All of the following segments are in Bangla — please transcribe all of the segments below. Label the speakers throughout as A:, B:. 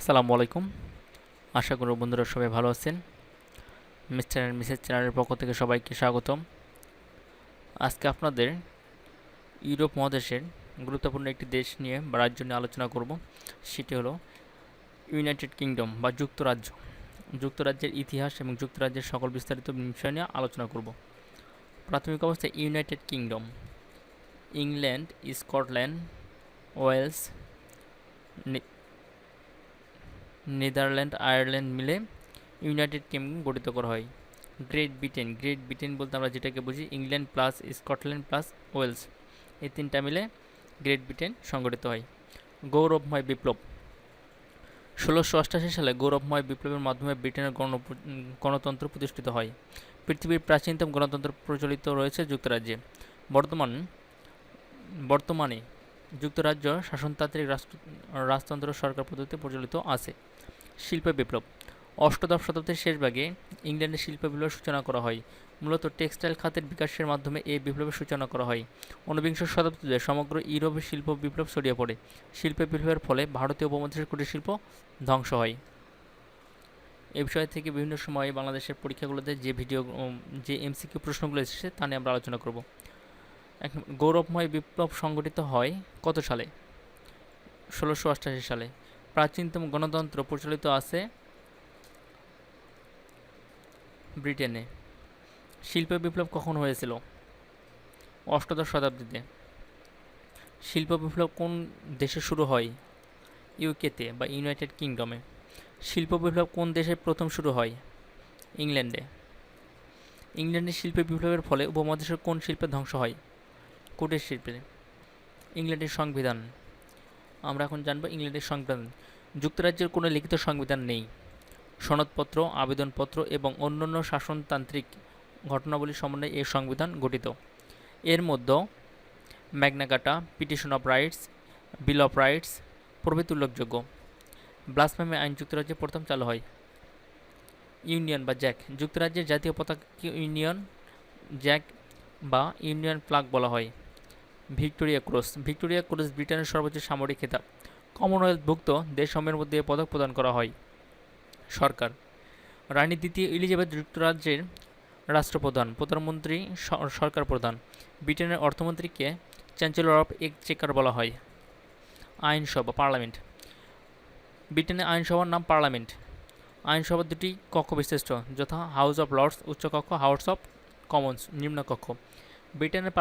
A: আসসালামু আলাইকুম। আশা করি বন্ধুরা সবাই ভালো আছেন। মিস্টার অ্যান্ড মিসেস চ্যানেলের পক্ষ থেকে সবাইকে স্বাগতম। আজকে আপনাদের ইউরোপ মহাদেশের গুরুত্বপূর্ণ একটি দেশ নিয়ে বা রাজ্য নিয়ে আলোচনা করব। সেটি হলো ইউনাইটেড কিংডম বা যুক্তরাজ্য। যুক্তরাজ্যের ইতিহাস এবং যুক্তরাজ্যের সকল বিস্তারিত বিষয় নিয়ে আলোচনা করব। প্রাথমিক অবস্থায় United Kingdom England, Scotland, Wales, Netherland, Ireland মিলে ইউনাইটেড কিংডম গঠিত করা হয়। গ্রেট ব্রিটেন বলতে আমরা যেটাকে বুঝি England plus Scotland plus Wales, এই তিনটা মিলে গ্রেট ব্রিটেন সংগঠিত হয়। গৌরবময় বিপ্লব ১৬৮৮ সালে গৌরবময় বিপ্লবের মাধ্যমে ব্রিটেনের গণতন্ত্র প্রতিষ্ঠিত হয়। পৃথিবীর প্রাচীনতম গণতন্ত্র প্রচলিত রয়েছে যুক্তরাজ্যে। বর্তমানে যুক্তরাজ্য শাসনতান্ত্রিক রাজতন্ত্র সরকার পদ্ধতিতে প্রচলিত আছে। শিল্প বিপ্লব অষ্টাদশ শতাব্দীর শেষভাগে ইংল্যান্ডে শিল্প বিপ্লবের সূচনা করা হয়। মূলত টেক্সটাইল খাতের বিকাশের মাধ্যমে এই বিপ্লবের সূচনা করা হয়। ঊনবিংশ শতাব্দীতে সমগ্র ইউরোপে শিল্প বিপ্লব ছড়িয়ে পড়ে। শিল্প বিপ্লবের ফলে ভারতীয় উপমহাদেশের কুটির শিল্প ধ্বংস হয়। এই বিষয় থেকে বিভিন্ন সময়ে বাংলাদেশের পরীক্ষাগুলোতে যে এমসিকিউ প্রশ্নগুলো এসেছে তা নিয়ে আমরা আলোচনা করব। গৌরবময় বিপ্লব সংগঠিত হয় কত সালে? ১৬৮৮ সালে। প্রাচীনতম গণতন্ত্র প্রচলিত আছে ব্রিটেনে। শিল্প বিপ্লব কখন হয়েছিল? অষ্টাদশ শতাব্দীতে। শিল্প বিপ্লব কোন দেশে শুরু হয়? ইউকেতে বা ইউনাইটেড কিংডমে। শিল্প বিপ্লব কোন দেশে প্রথম শুরু হয়? ইংল্যান্ডে। ইংল্যান্ডের শিল্প বিপ্লবের ফলে উপমহাদেশের কোন শিল্পের ধ্বংস হয়? কুটির শিল্পে। ইংল্যান্ডের সংবিধান আমরা এখন জানব। ইংল্যান্ডের সংবিধান যুক্তরাজ্যের কোনো লিখিত সংবিধান নেই। সনদপত্র, আবেদনপত্র এবং অন্যান্য শাসনতান্ত্রিক ঘটনাবলীর সমন্বয়ে এই সংবিধান গঠিত। এর মধ্যে Magna কার্টা, petition of rights, bill of rights প্রভৃতি উল্লেখযোগ্য। ব্লাসফেমি আইন যুক্তরাজ্যে প্রথম চালু হয়। ইউনিয়ন বা জ্যাক যুক্তরাজ্যের জাতীয় পতাকাকে ইউনিয়ন জ্যাক বা ইউনিয়ন ফ্ল্যাগ বলা হয়। ভিক্টোরিয়া ক্রস ব্রিটেনের সর্বোচ্চ সামরিক খেতাব। কমনওয়েলথভুক্ত দেশসমূহের মধ্যে এ পদক প্রদান করা হয়। সরকার রানী দ্বিতীয় এলিজাবেথ যুক্তরাজ্যের রাষ্ট্রপ্রধান, প্রধানমন্ত্রী সরকার প্রধান। ব্রিটেনের অর্থমন্ত্রীকে চ্যান্সেলর অফ এক্সচেকার বলা হয়। আইনসভা পার্লামেন্ট ব্রিটেনের আইনসভার নাম পার্লামেন্ট। আইনসভা দুটি কক্ষ বিশিষ্ট, যথা হাউস অফ লর্ডস উচ্চকক্ষ, হাউস অফ কমন্স নিম্নকক্ষ। ব্রিটেনের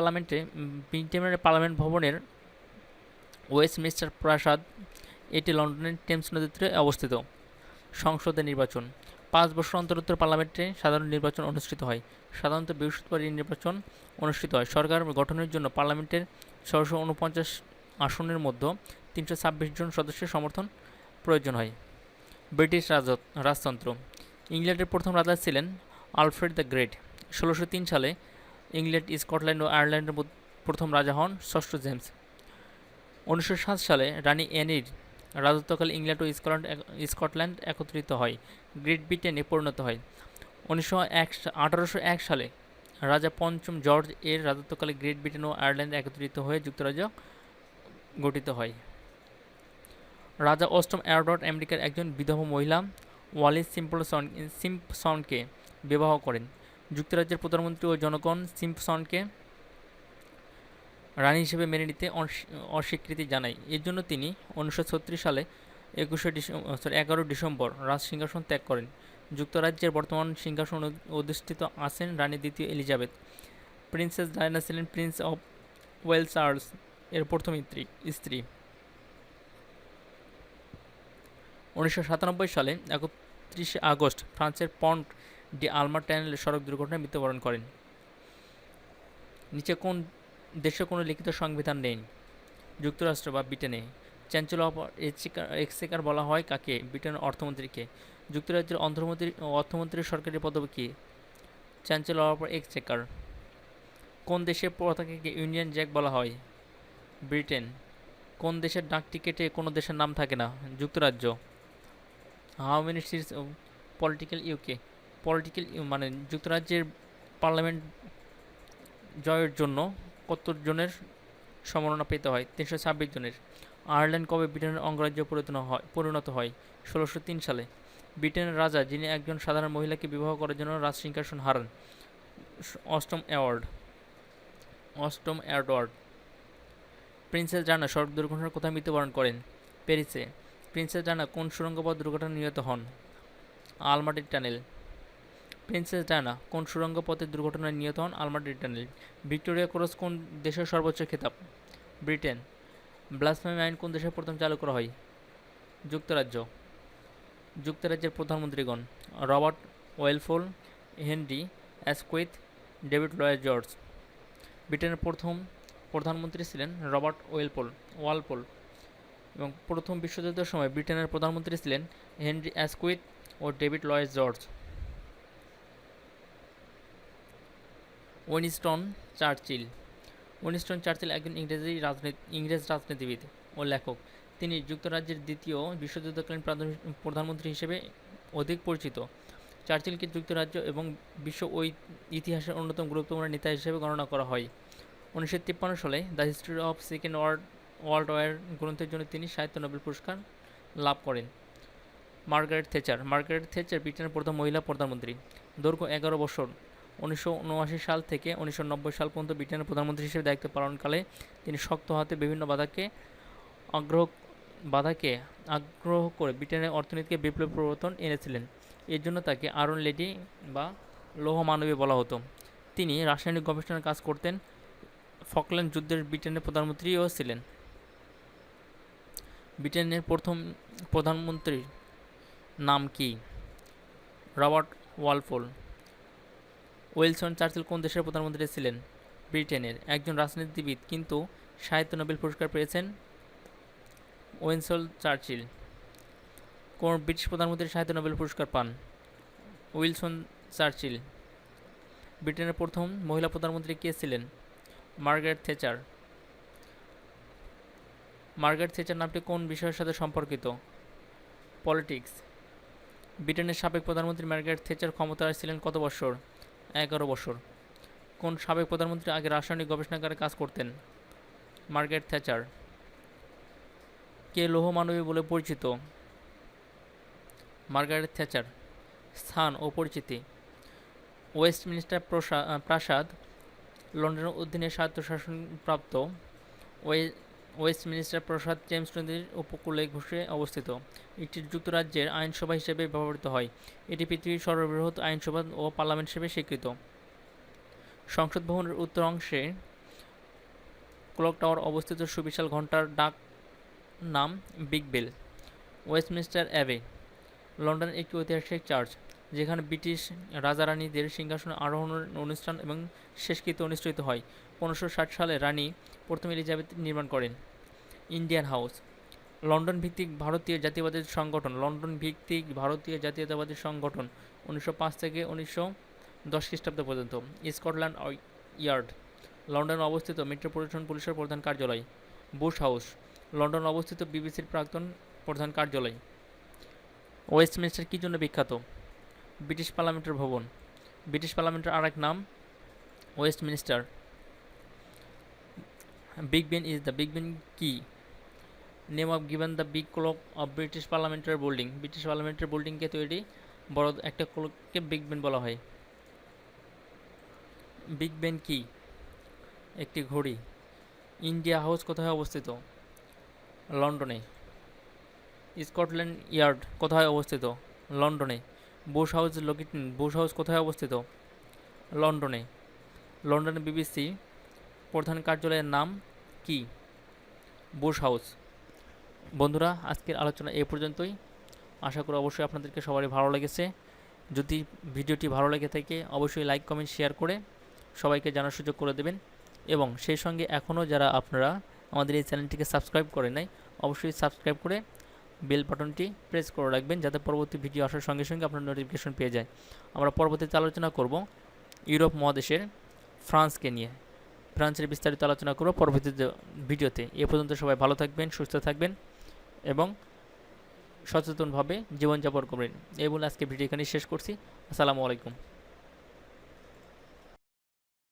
A: পার্লামেন্ট ভবনের ওয়েস্টমিনস্টার প্রাসাদ, এটি লন্ডনের টেমস নদীর তীরে অবস্থিত। সংসদের নির্বাচন ৫ বছর অন্তর পার্লামেন্টে সাধারণ নির্বাচন অনুষ্ঠিত হয়। সাধারণত বৃহস্পতিবার এই নির্বাচন অনুষ্ঠিত হয়। সরকার গঠনের জন্য পার্লামেন্টের ৬৪৯ আসনের মধ্যে ৩২৬ জন সদস্যের সমর্থন প্রয়োজন হয়। ব্রিটিশ রাজতন্ত্র ইংল্যান্ডের প্রথম রাজা ছিলেন আলফ্রেড দ্য গ্রেট। ১৬০৩ সালে ইংল্যান্ড, স্কটল্যান্ড ও আয়ারল্যান্ডের প্রথম রাজা হন ষষ্ঠ জেমস। ১৯০৭ সালে রানী অ্যানির রাজত্বকালে ইংল্যান্ড ও স্কটল্যান্ড একত্রিত হয়, গ্রেট ব্রিটেনে পরিণত হয়। ১৮০১ সালে রাজা পঞ্চম জর্জ এর রাজত্বকালে গ্রেট ব্রিটেন ও আয়ারল্যান্ড একত্রিত হয়ে যুক্তরাজ্য গঠিত হয়। রাজা অষ্টম এডওয়ার্ড আমেরিকার একজন বিধবা মহিলা ওয়ালিস সিম্পসনকে বিবাহ করেন। যুক্তরাজ্যের প্রধানমন্ত্রী ও জনগণ সিম্পসনকে রানী হিসেবে মেনে নিতে অস্বীকৃতি জানায়। এর জন্য তিনি ১৯৩৬ সালে ১১ ডিসেম্বর রাজসিংহাসন ত্যাগ করেন। যুক্তরাজ্যের বর্তমান সিংহাসন অধিষ্ঠিত আছেন রানী দ্বিতীয় এলিজাবেথ। প্রিন্সেস ডায়ানা ছিলেন প্রিন্স অফ ওয়েলস চার্লস এর প্রথম স্ত্রী। ১৯৯৭ সালে ৩১ আগস্ট ফ্রান্সের পন্ট ডি আলমা টানেলে সড়ক দুর্ঘটনায় মৃত্যুবরণ করেন। নিচে কোন দেশে কোনো লিখিত সংবিধান নেই? যুক্তরাষ্ট্র বা ব্রিটেনে। চ্যান্সেলর অফ এক্সচেকার বলা হয় কাকে? ব্রিটেনের অর্থমন্ত্রীকে। যুক্তরাজ্যের অর্থমন্ত্রীর সরকারি পদবি কী? Chancellor of Exchequer. কোন দেশের পতাকাকে ইউনিয়ন জ্যাক বলা হয়? ব্রিটেন। কোন দেশের ডাক টিকিটে কোনো দেশের নাম থাকে না? যুক্তরাজ্য। হাউ মেনি সিটস পলিটিক্যাল মানে যুক্তরাজ্যের পার্লামেন্ট জয়ের জন্য কত জনের সম্মাননা পেতে হয়? ৩২৬ জনের। আয়ারল্যান্ড কবে ব্রিটেনের অঙ্গরাজ্যে পরিণত হয়? 1603 সালে। ব্রিটেনের রাজা যিনি একজন সাধারণ মহিলাকে বিবাহ করার জন্য রাজসিংহাসন হারান? অষ্টম অ্যাওয়ার্ড অষ্টম এডওয়ার্ড। প্রিন্সেস ডায়ানা সড়ক দুর্ঘটনায় কোথায় মৃত্যুবরণ করেন? প্যারিসে। প্রিন্সেস ডায়ানা কোন সুড়ঙ্গপথ দুর্ঘটনায় নিহত হন? আলমাটির টানেল। প্রিন্সেস ডায়ানা কোন সুড়ঙ্গ পথের দুর্ঘটনায় নিহত হন? আলমাটির টানেল। ভিক্টোরিয়া ক্রস কোন দেশের সর্বোচ্চ খেতাব? ব্রিটেন। ব্লাসফেমি আইন কোন দেশে প্রথম চালু করা হয়? যুক্তরাজ্য। যুক্তরাজ্যের প্রধানমন্ত্রীগণ: Robert Walpole, Henry Asquith, David Lloyd George. ব্রিটেনের প্রথম প্রধানমন্ত্রী ছিলেন রবার্ট ওয়ালপোল এবং প্রথম বিশ্বযুদ্ধের সময় ব্রিটেনের প্রধানমন্ত্রী ছিলেন হেনরি অ্যাসকুইথ ও David Lloyd George. Winston Churchill. Winston Churchill একজন ইংরেজ রাজনীতিবিদ ও লেখক। তিনি যুক্তরাজ্যের দ্বিতীয় বিশ্বযুদ্ধকালীন প্রধানমন্ত্রী হিসেবে অধিক পরিচিত। চার্চিলকে যুক্তরাজ্য এবং বিশ্ব ইতিহাসের অন্যতম গুরুত্বপূর্ণ নেতা হিসেবে গণনা করা হয়। 1953 সালে the History of Second World War গ্রন্থের জন্য তিনি সাহিত্য নোবেল পুরস্কার লাভ করেন। মার্গারেট থেচার ব্রিটেনের প্রথম মহিলা প্রধানমন্ত্রী। দৈর্ঘ্য 11 বছর। 1979 সাল থেকে 1990 সাল পর্যন্ত ব্রিটেনের প্রধানমন্ত্রী হিসেবে দায়িত্ব পালনকালে তিনি শক্ত হাতে বিভিন্ন বাধাকে আগ্রহ করে ব্রিটেনের অর্থনীতিকে বিপ্লবী পরিবর্তন এনেছিলেন। এর জন্য তাকে আয়রন লেডি বা লৌহ মানবী বলা হতো। তিনি রাসায়নিক গবেষণার কাজ করতেন। ফকল্যান্ড যুদ্ধের ব্রিটেনের প্রধানমন্ত্রীও ছিলেন। ব্রিটেনের প্রথম প্রধানমন্ত্রীর নাম কি? Robert Walpole. উইনস্টন চার্চিল কোন দেশের প্রধানমন্ত্রী ছিলেন? ব্রিটেনের। একজন রাজনীতিবিদ কিন্তু সাহিত্য নোবেল পুরস্কার পেয়েছেন উইনস্টন চার্চিল। কোন ব্রিটিশ প্রধানমন্ত্রী সাহিত্য নোবেল পুরস্কার পান? Winston Churchill. ব্রিটেনের প্রথম মহিলা প্রধানমন্ত্রী কে ছিলেন? Margaret Thatcher. মার্গারেট থেচার নামটি কোন বিষয়ের সাথে সম্পর্কিত? পলিটিক্স। ব্রিটেনের সাবেক প্রধানমন্ত্রী মার্গারেট থেচার ক্ষমতায় ছিলেন কত বছর? 11 বছর। কোন সাবেক প্রধানমন্ত্রী আগে রাসায়নিক গবেষণাগারে কাজ করতেন? Margaret Thatcher. কে লৌহ মানবী বলে পরিচিত? Margaret Thatcher. স্থান ও পরিচিতি: ওয়েস্টমিনিস্টার প্রাসাদ লন্ডনের অধীনে স্বায়ত্তশাসনপ্রাপ্ত। ওয়েস্টমিনিস্টার প্রাসাদ টেমস নদীর উপকূলে ঘেঁষে অবস্থিত। এটি যুক্তরাজ্যের আইনসভা হিসেবে ব্যবহৃত হয়। এটি পৃথিবীর সর্ববৃহৎ আইনসভা ও পার্লামেন্ট হিসেবে স্বীকৃত। সংসদ ভবনের উত্তর অংশে ক্লক টাওয়ার অবস্থিত সুবিশাল ঘণ্টার ডাক নাম বিগ বেল। ওয়েস্টমিনিস্টার অ্যাবে লন্ডনের একটি ঐতিহাসিক চার্চ, যেখানে ব্রিটিশ রাজা-রানীদের সিংহাসনে আরোহণের অনুষ্ঠান এবং শেষকৃত্য অনুষ্ঠিত হয়। 1560 সালে রানী প্রথম এলিজাবেথ নির্মাণ করেন। ইন্ডিয়ান হাউস লন্ডন ভিত্তিক ভারতীয় জাতীয়তাবাদী সংগঠন 1905 থেকে 1910 খ্রিস্টাব্দ পর্যন্ত। স্কটল্যান্ড ইয়ার্ড লন্ডনে অবস্থিত মেট্রোপলিটন পুলিশের প্রধান কার্যালয়। বুশ হাউস লন্ডনে অবস্থিত বিবিসির প্রাক্তন প্রধান কার্যালয়। ওয়েস্টমিনিস্টার কী জন্য বিখ্যাত? ব্রিটিশ পার্লামেন্টের ভবন। ব্রিটিশ পার্লামেন্টের আরেক নাম ওয়েস্টমিনিস্টার। বিগ বেন কি? Name of given the big clock of British parliamentary building. British পার্লামেন্টের বিল্ডিংকে তৈরি বড় একটা ক্লককে বিগ বেন বলা হয়। বিগ বেন কি? একটি ঘড়ি। ইন্ডিয়া হাউস কোথায় অবস্থিত? লন্ডনে। স্কটল্যান্ড ইয়ার্ড কোথায় অবস্থিত? লন্ডনে। বুশ হাউস কোথায় অবস্থিত? লন্ডনে। লন্ডনে বিবিসি প্রধান কার্যালয়ের নাম কি? Bush house. বন্ধুরা, আজকের আলোচনা এ পর্যন্তই। আশা করি অবশ্যই আপনাদেরকে সবারই ভালো লেগেছে। যদি ভিডিওটি ভালো লেগে থাকে অবশ্যই লাইক, কমেন্ট, শেয়ার করে সবাইকে জানার সুযোগ করে দেবেন। এবং সেই সঙ্গে এখনও যারা আপনারা আমাদের এই চ্যানেলটিকে সাবস্ক্রাইব করে নাই অবশ্যই সাবস্ক্রাইব করে বেল বাটনটি প্রেস করে রাখবেন, যাতে পরবর্তী ভিডিও আসার সঙ্গে সঙ্গে আপনার নোটিফিকেশন পেয়ে যায়। আমরা পরবর্তীতে আলোচনা করব ইউরোপ মহাদেশের ফ্রান্সকে নিয়ে। ফ্রান্সের বিস্তারিত আলোচনা করব পরবর্তী ভিডিওতে। এ পর্যন্ত সবাই ভালো থাকবেন, সুস্থ থাকবেন এবং সচেতনভাবে জীবনযাপন করবেন। এই বলে আজকে ভিডিও এখানে শেষ করছি। আসসালামু আলাইকুম।